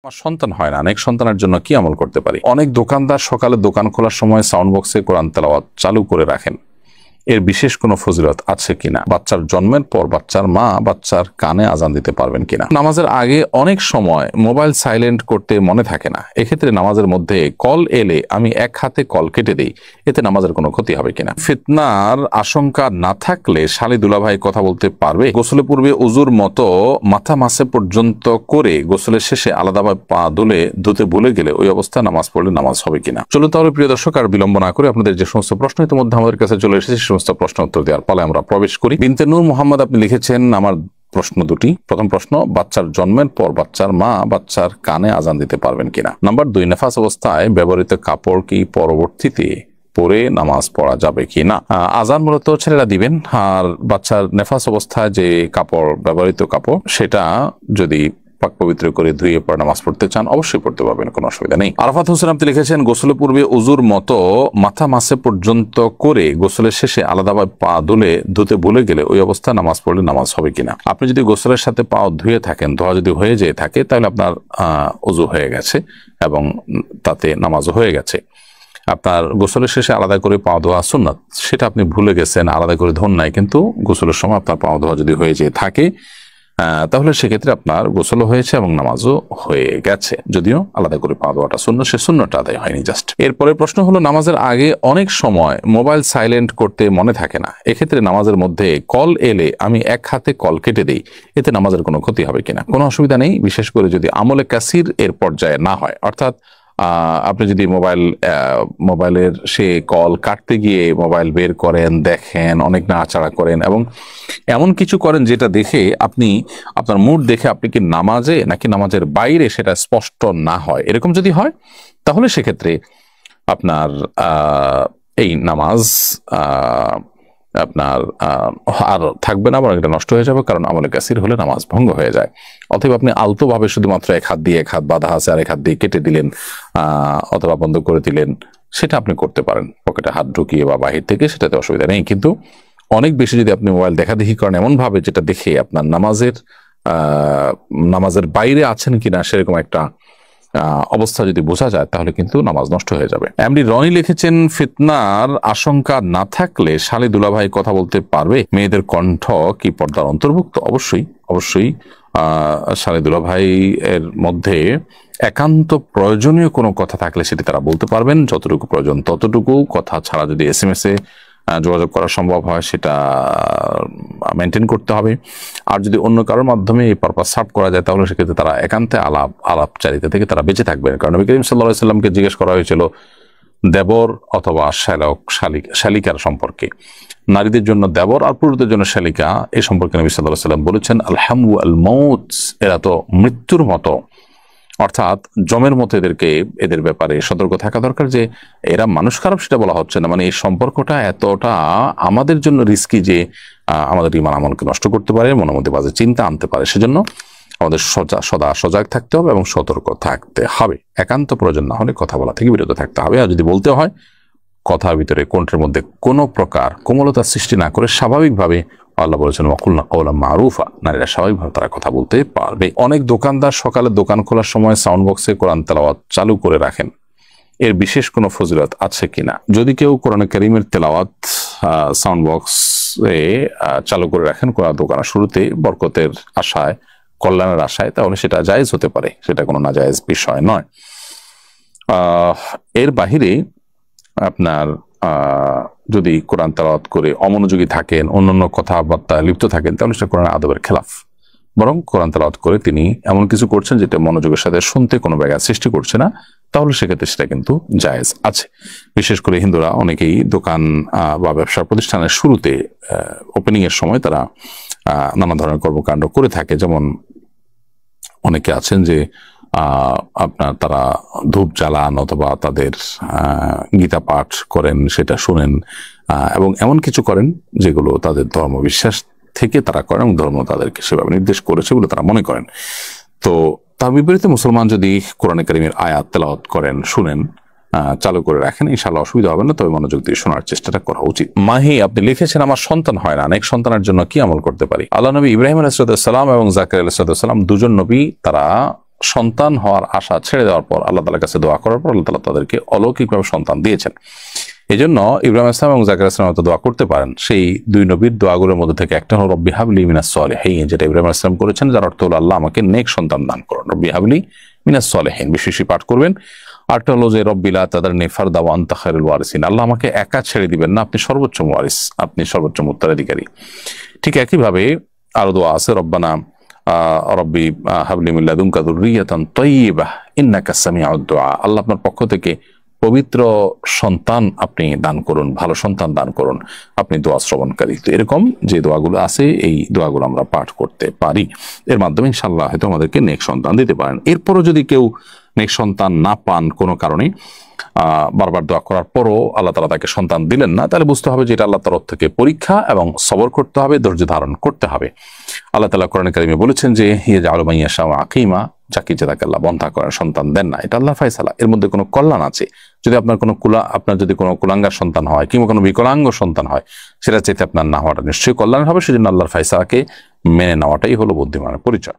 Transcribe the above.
আমার সন্তান হয় না, অনেক সন্তানের জন্য কি আমল করতে পারি? অনেক দোকানদার সকালে দোকান খোলার সময় সাউন্ড বক্সে কোরআন তেলাওয়াত চালু করে রাখেন, এর বিশেষ কোনো ফজিলত আছে কিনা? বাচ্চার জন্মের পর বাচ্চার মা বাচ্চার কানে আজান দিতে পারবেন কিনা? নামাজের আগে অনেক সময় মোবাইল সাইলেন্ট করতে মনে থাকে না, এক্ষেত্রে নামাজের মধ্যে কল এলে আমি এক হাতে কল কেটে দিই, এতে নামাজের কোনো ক্ষতি হবে কিনা? ফিতনার আশঙ্কা না থাকলে শালি দুলাভাই কথা বলতে পারবে? গোসলের পূর্বে উজুর মতো মাথা মাসে পর্যন্ত করে গোসলের শেষে আলাদাভাবে পা ধুতে ভুলে গেলে ওই অবস্থায় নামাজ পড়লে নামাজ হবে কিনা? চলুন তাহলে প্রিয় দর্শক আর বিলম্ব না করে আপনাদের যে সমস্ত প্রশ্ন ইতিমধ্যে আমাদের কাছে চলে এসেছে সমস্ত প্রশ্ন উত্তর দেওয়ার পালে আমরা প্রবেশ করি। বিনতে নূর মোহাম্মদ আপনি লিখেছেন, আমার প্রশ্ন দুটি। প্রথম প্রশ্ন, বাচ্চার জন্মের পর বাচ্চার মা বাচ্চার কানে আজান দিতে পারবেন কিনা? নাম্বার 2, নেফাস অবস্থায় ব্যবহৃত কাপড় কি পরবর্তীতে পরে নামাজ পড়া যাবে কি না? আজান মূলত ছেলেরা দিবেন, আর বাচ্চার নেফাস অবস্থায় যে কাপড় ব্যবহৃত কাপড় সেটা যদি পাক পবিত্র করে ধুয়ে পরে নামাজ পড়তে চান অবশ্যই পড়তে পারবেন, কোনো অসুবিধা নেই। আরাফাত হোসেন আপনি লিখেছেন, গোসলের পূর্বে উজুর মতো মাথা মাসে পর্যন্ত করে গোসলের শেষে আলাদাভাবে পা ধুতে ভুলে গেলে ওই অবস্থায় নামাজ পড়লে নামাজ হবে কিনা? আপনি যদি গোসলের সাথে পা ধুয়ে থাকেন, ধোয়া যদি হয়ে যেয়ে থাকে, তাহলে আপনার উজু হয়ে গেছে এবং তাতে নামাজও হয়ে গেছে। আপনার গোসলের শেষে আলাদা করে পা ধোয়া সুন্নাত, সেটা আপনি ভুলে গেছেন, আলাদা করে ধোন নাই, কিন্তু গোসলের সময় আপনার পা ধোয়া যদি হয়ে যেয়ে থাকে তাহলে সেক্ষেত্রে আপনার গোসলও হয়েছে এবং নামাজও হয়ে গেছে, যদিও আলাদা করে পা ধোয়াটা সুন্নত, সে সুন্নতটা আদায় হয়নি জাস্ট। এরপরের প্রশ্ন হলো, নামাজের আগে অনেক সময় মোবাইল সাইলেন্ট করতে মনে থাকে না, এক্ষেত্রে নামাজের মধ্যে কল এলে আমি এক হাতে কল কেটে দিই, এতে নামাজের কোনো ক্ষতি হবে কিনা? কোনো অসুবিধা নেই, বিশেষ করে যদি আমলে কাসির এর পর্যায়ে না হয়, অর্থাৎ আপনি যদি মোবাইলের সে কল কাটতে গিয়ে মোবাইল বের করেন, দেখেন, অনেক নাড়াচাড়া করেন এবং এমন কিছু করেন যেটা দেখে আপনার মুড দেখে আপনি কি নামাজে নাকি নামাজের বাইরে সেটা স্পষ্ট না হয়, এরকম যদি হয় তাহলে সেক্ষেত্রে আপনার এই নামাজ আপনার আর থাকবে না, বরং এটা নষ্ট হয়ে যাবে, কারণ আমলে কাসির হলে নামাজ ভঙ্গ হয়ে যায়। অথবা আপনি আলতোভাবে শুধুমাত্র এক হাত দিয়ে, এক হাত বাঁধা আছে আর এক হাত দিয়ে কেটে দিলেন অথবা বন্ধ করে দিলেন, সেটা আপনি করতে পারেন পকেটে হাত ঢুকিয়ে বা বাহির থেকে, সেটাতে অসুবিধা নেই। কিন্তু অনেক বেশি যদি আপনি মোবাইল দেখাদেখি করেন এমন ভাবে যেটা দেখে আপনার নামাজের বাইরে আছেন কিনা সেরকম একটা অবস্থা যদি বোঝা যায় তাহলে কিন্তু নামাজ নষ্ট হয়ে যাবে। এমডি রনি লিখেছেন, ফিতনার আশঙ্কা না থাকলে শালি দুলাভাই কথা বলতে পারবে? মেয়েদের কণ্ঠ কি পর্দার অন্তর্ভুক্ত? অবশ্যই শালি দুলাভাই এর মধ্যে একান্ত প্রয়োজনীয় কোনো কথা থাকলে সেটি তারা বলতে পারবেন, যতটুকু প্রয়োজন ততটুকু কথা ছাড়া যদি SMS এ যোগাযোগ করা সম্ভব হয় সেটা মেনটেন করতে হবে। আর যদি অন্য কারোর মাধ্যমে এই পারপাস সার্ভ করা যায় তাহলে সেক্ষেত্রে তারা একান্তে আলাপচারিতা থেকে তারা বেঁচে থাকবেন। কারণ নবী করিম সাল্লাল্লাহু আলাইহি সাল্লামকে জিজ্ঞেস করা হয়েছিল দেবর অথবা শালিকার সম্পর্কে। নারীদের জন্য দেবর আর পুরুষদের জন্য শালিকা, এই সম্পর্কে নবী সাল্লাল্লাহু আলাইহি সাল্লাম বলেছেন, আল হামু আল মউত, এরা তো মৃত্যুর মতো, অর্থাৎ জমের মতো এদের ব্যাপারে সতর্ক থাকা দরকার যে এরা মানুষ খারাপ সেটা বলা হচ্ছে না, মানে এই সম্পর্কটা এতটা আমাদের জন্য রিস্কি যে আমাদের ইমান আমলকে নষ্ট করতে পারে, মনের মধ্যে বাজে চিন্তা আনতে পারে। সেজন্য আমাদের সদা সজাগ থাকতে হবে এবং সতর্ক থাকতে হবে। একান্ত প্রয়োজন না হলে কথা বলা থেকে বিরত থাকতে হবে। আর যদি বলতে হয়, কথার ভিতরে কণ্ঠের মধ্যে কোনো প্রকার কোমলতার সৃষ্টি না করে স্বাভাবিকভাবে, আল্লাহ বলেছেন ওয়াকুলনা কওলাম মারুফা, নারীরা স্বাভাবিকভাবে তারা কথা বলতে পারবে। অনেক দোকানদার সকালে দোকান খোলার সময় সাউন্ড বক্সে কোরআন তেলাওয়াত চালু করে রাখেন, এর বিশেষ কোনো ফজিলত আছে কিনা? যদি কেউ কোরআনে কারীমের তেলাওয়াত সাউন্ড বক্সে চালু করে রাখেন কোরআন দোকানের শুরুতে বরকতের আশায়, কল্যাণের আশায়, তাহলে সেটা জায়েজ হতে পারে, সেটা কোনো নাজায়েজ বিষয় নয়। এর বাহিরে আপনার যদি কোরআন তেলাওয়াত করে অমনোযোগী থাকেন, অন্যান্য কথাবার্তায় লিপ্ত থাকেন, তাহলে সেটা কোরআন আদবের খেলাফ। বরং কোরআন তেলাওয়াত করে তিনি এমন কিছু করছেন যেটা মনোযোগের সাথে শুনতে কোনো ব্যাঘাত সৃষ্টি করছে না, তাহলে সেক্ষেত্রে সেটা কিন্তু জায়েজ আছে। বিশেষ করে হিন্দুরা অনেকেই দোকান বা ব্যবসা প্রতিষ্ঠানের শুরুতে ওপেনিং এর সময় তারা নানা ধরনের কর্মকাণ্ড করে থাকে। যেমন অনেকে আছেন যে আপনার তারা ধূপ জ্বালান অথবা তাদের গীতা পাঠ করেন, সেটা শুনেন এবং এমন কিছু করেন যেগুলো তাদের ধর্মবিশ্বাস থেকে তারা করেন এবং ধর্ম তাদেরকে সেভাবে নির্দেশ করেছে বলে তারা মনে করেন। তো তার বিপরীতে মুসলমান যদি কোরআনে কারীমের আয়াত তেলাওয়াত করেন, শুনেন, চালু করে রাখেন, ইনশাআল্লাহ অসুবিধা হবে না, তবে মনোযোগ দিয়ে শোনার চেষ্টাটা করা উচিত। মাহি আপনি লিখেছেন, আমার সন্তান হয় না, অনেক সন্তানের জন্য কি আমল করতে পারি? আল্লাহ নবী ইব্রাহিম আলাইহিস সালাম এবং যাকারিয়া আলাইহিস সালাম দুজন নবী, তারা সন্তান হওয়ার আশা ছেড়ে দেওয়ার পর আল্লাহ তাআলার কাছে দোয়া করার পর আল্লাহ তাআলা তাদেরকে অলৌকিকভাবে সন্তান দিয়েছেন। এই জন্য ইব্রাহিম ইসলাম এবং জাকারিয়া ইসলাম দোয়া করতে পারেন। সেই দুই নবীর দোয়াগুলোর মধ্যে থেকে একটা হলো রব্বি হাবলি মিনাস সলিহিন, যেটা ইব্রাহিম ইসলাম করেছেন, যার অর্থ হলো আল্লাহ আমাকে নেক সন্তান দান করুন। রব্বি হাবলি মিনাস সলিহিন বেশি পাঠ করবেন। আরটা হলো যে রব্বি লা তাদারনি ফারদা ওয়া আনতা খায়রুল ওয়ারিসিন, আল্লাহ আমাকে একা ছেড়ে দিবেন না, আপনি সর্বোচ্চ ওয়ারিস, আপনি সর্বোচ্চ উত্তরাধিকারী। ঠিক একইভাবে আরো দোয়া আছে, রব্বানা রব্বি হাবলি মিন লাদুনকা যুররিয়াতান তাইয়্যিবাহ ইন্নাকা সামিউদ দুআ, আল্লাহ আপনার পক্ষ থেকে পবিত্র সন্তান আপনি দান করুন, ভালো সন্তান দান করুন, আপনি দোয়া শ্রবণকারী। তো এরকম যে দোয়াগুলো আছে এই দোয়াগুলো আমরা পাঠ করতে পারি, এর মাধ্যমে ইনশাআল্লাহ হয়তো আমাদেরকে নেক সন্তান দিতে পারেন। এরপরও যদি কেউ নেক সন্তান না পান কোনো কারণে, বারবার দোয়া করার পরও আল্লাহ তাআলা তাকে সন্তান দিলেন না, তাহলে বুঝতে হবে যে এটা আল্লাহ তরফ থেকে পরীক্ষা এবং সবর করতে হবে, ধৈর্য ধারণ করতে হবে। আল্লাহ তাআলা কোরআনে কারিমে বলেছেন যে ইয়াজআলু মান ইয়াশাউ আকিমা, যাকে তাকে আল্লাহ বন্ধা করেন, সন্তান দেন না, এটা আল্লাহর ফয়সালা। এর মধ্যে কোনো কল্যাণ আছে। যদি আপনার যদি কোনো কুলাঙ্গার সন্তান হয় কিংবা কোনো বিকলাঙ্গ সন্তান হয়, সেটা চাইতে আপনার না হওয়াটা নিশ্চয়ই কল্যাণ হবে। সেজন্য আল্লাহর ফয়সালাকে মেনে নেওয়াটাই হলো বুদ্ধিমানের পরিচয়।